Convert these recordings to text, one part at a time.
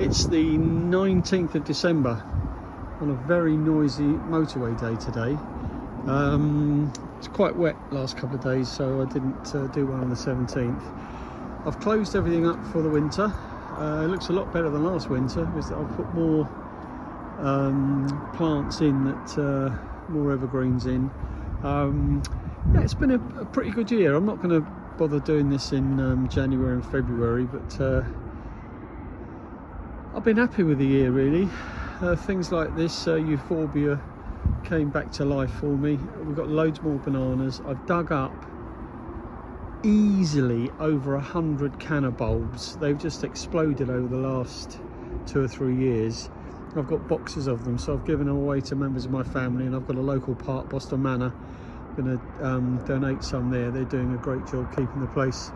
It's the 19th of December on a very noisy motorway day today. It's quite wet last couple of days, so I didn't do one on the 17th. I've closed everything up for the winter. It looks a lot better than last winter because I've put more plants in, more evergreens in. Yeah, it's been a pretty good year. I'm not going to bother doing this in January and February, but I've been happy with the year really. Things like this euphorbia came back to life for me. We've got loads more bananas. I've dug up easily over 100 canna bulbs. They've just exploded over the last 2 or 3 years. I've got boxes of them, so I've given them away to members of my family, and I've got a local park, Boston Manor. I'm going to donate some there. They're doing a great job keeping the place,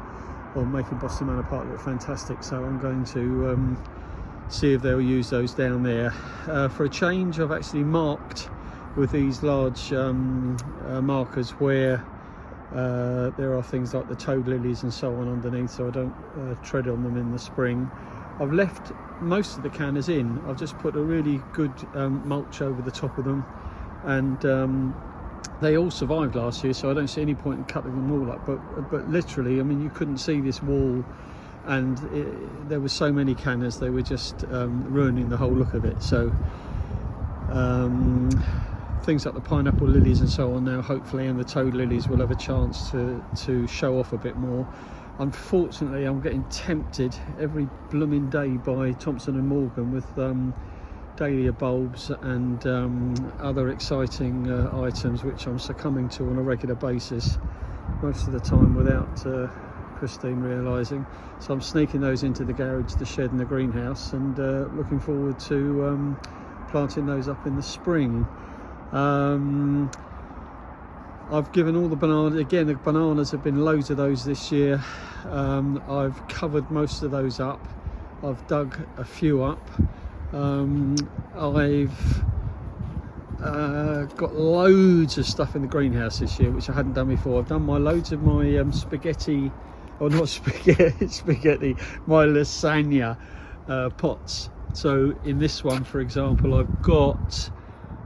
or making Boston Manor Park look fantastic, so I'm going to see if they'll use those down there. For a change, I've actually marked with these large markers where there are things like the toad lilies and so on underneath, so I don't tread on them in the spring. I've left most of the cannas in. I've just put a really good mulch over the top of them, and they all survived last year, so I don't see any point in cutting them all up. But literally, I mean, you couldn't see this wall, and there were so many cannas, they were just ruining the whole look of it. So things like the pineapple lilies and so on now, hopefully, and the toad lilies will have a chance to show off a bit more. Unfortunately, I'm getting tempted every blooming day by Thompson and Morgan with dahlia bulbs and other exciting items which I'm succumbing to on a regular basis, most of the time without Christine realising. So I'm sneaking those into the garage, the shed and the greenhouse, and looking forward to planting those up in the spring. I've given all the bananas, again the bananas have been loads of those this year. I've covered most of those up. I've dug a few up. I've got loads of stuff in the greenhouse this year which I hadn't done before. I've done loads of my spaghetti, or not spaghetti, my lasagna pots. So in this one, for example, I've got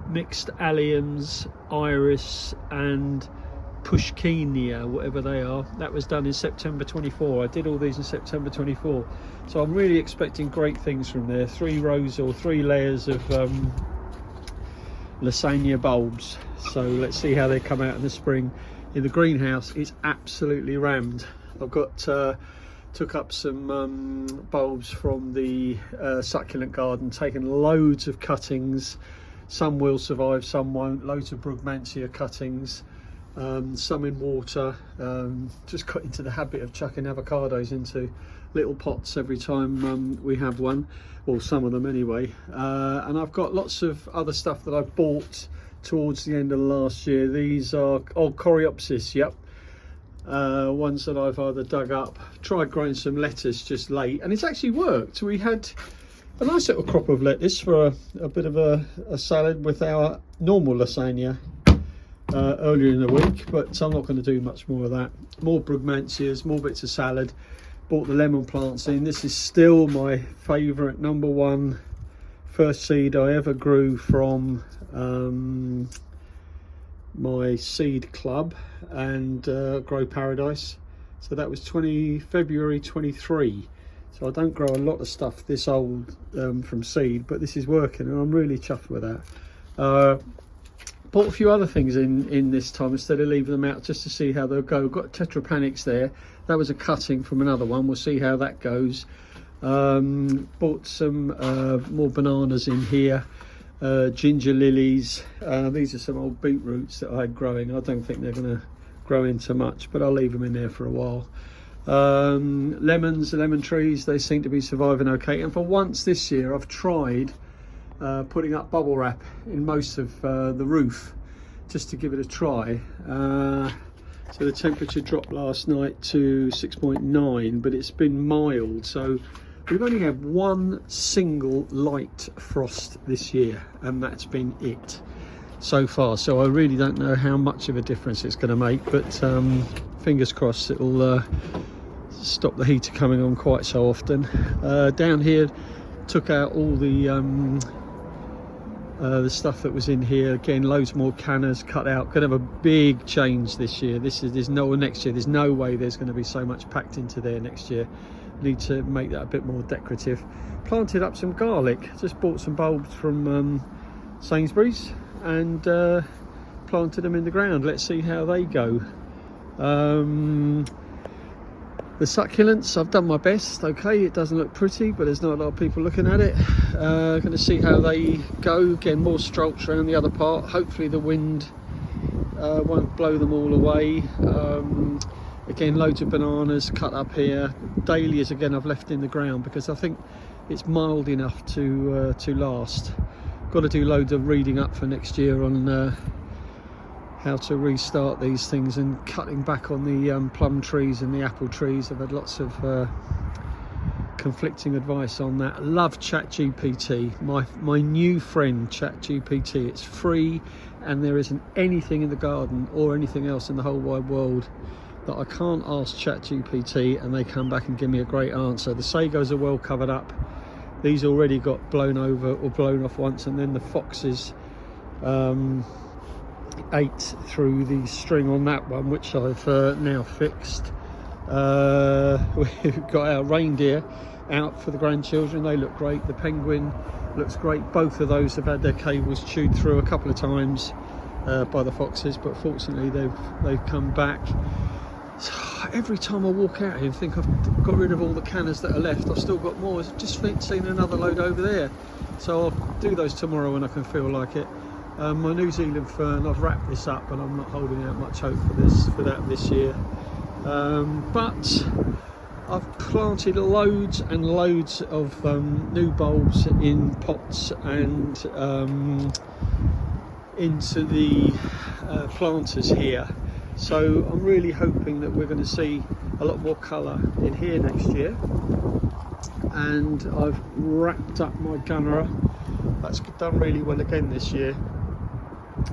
mixed alliums, iris and pushkinia, whatever they are. That was done in September 24. I did all these in September 24, so I'm really expecting great things from there. 3 rows or 3 layers of lasagna bulbs, so let's see how they come out in the spring. In the greenhouse it's absolutely rammed. I've got took up some bulbs from the succulent garden, taken loads of cuttings. Some will survive, some won't. Loads of Brugmansia cuttings, some in water. Just got into the habit of chucking avocados into little pots every time we have one, or some of them anyway. And I've got lots of other stuff that I bought towards the end of last year. These are Coreopsis, yep. Ones that I've either dug up, tried growing some lettuce just late, and it's actually worked. We had a nice little crop of lettuce for a bit of a salad with our normal lasagna earlier in the week, but I'm not going to do much more of that. More Brugmansias, more bits of salad. Bought the lemon plants in. This is still my favourite #1 first seed I ever grew from my seed club and Grow Paradise. So that was February 23. So I don't grow a lot of stuff this old from seed, but this is working and I'm really chuffed with that. Bought a few other things in this time instead of leaving them out, just to see how they'll go. Got Tetrapanics there. That was a cutting from another one. We'll see how that goes. Bought some more bananas in here. Ginger lilies. These are some old beetroots that I had growing. I don't think they're going to grow into much, but I'll leave them in there for a while. Lemons, lemon trees, they seem to be surviving okay, and for once this year I've tried putting up bubble wrap in most of the roof just to give it a try. So the temperature dropped last night to 6.9, but it's been mild, so we've only had one single light frost this year, and that's been it so far. So I really don't know how much of a difference it's going to make, but fingers crossed it'll stop the heater coming on quite so often. Down here took out all the stuff that was in here. Again, loads more canners cut out. Gonna have a big change this year. Next year. There's no way there's going to be so much packed into there next year. Need to make that a bit more decorative. Planted up some garlic. Just bought some bulbs from Sainsbury's and planted them in the ground. Let's see how they go. The succulents, I've done my best. Okay, it doesn't look pretty, but there's not a lot of people looking at it. Going to see how they go. Again, more strokes around the other part. Hopefully the wind won't blow them all away. Again, loads of bananas cut up here. Dahlias again I've left in the ground because I think it's mild enough to last. Got to do loads of reading up for next year on how to restart these things, and cutting back on the plum trees and the apple trees. I've had lots of conflicting advice on that. Love ChatGPT, my new friend ChatGPT. It's free, and there isn't anything in the garden or anything else in the whole wide world that I can't ask ChatGPT and they come back and give me a great answer. The sagos are well covered up. These already got blown over or blown off once, and then the foxes ate through the string on that one, which I've now fixed. We've got our reindeer out for the grandchildren. They look great. The penguin looks great. Both of those have had their cables chewed through a couple of times by the foxes, but fortunately they've come back. So every time I walk out here and think I've got rid of all the canners that are left, I've still got more. I've just seen another load over there, so I'll do those tomorrow when I can feel like it. My New Zealand fern, I've wrapped this up and I'm not holding out much hope for that this year. But I've planted loads and loads of new bulbs in pots and into the planters here. So I'm really hoping that we're going to see a lot more colour in here next year. And I've wrapped up my gunnerer. That's done really well again this year.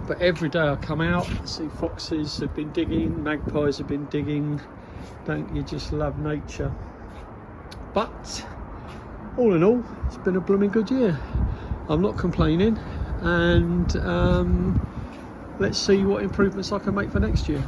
But every day I come out, see foxes have been digging, magpies have been digging. Don't you just love nature? But all in all, it's been a blooming good year. I'm not complaining, and let's see what improvements I can make for next year.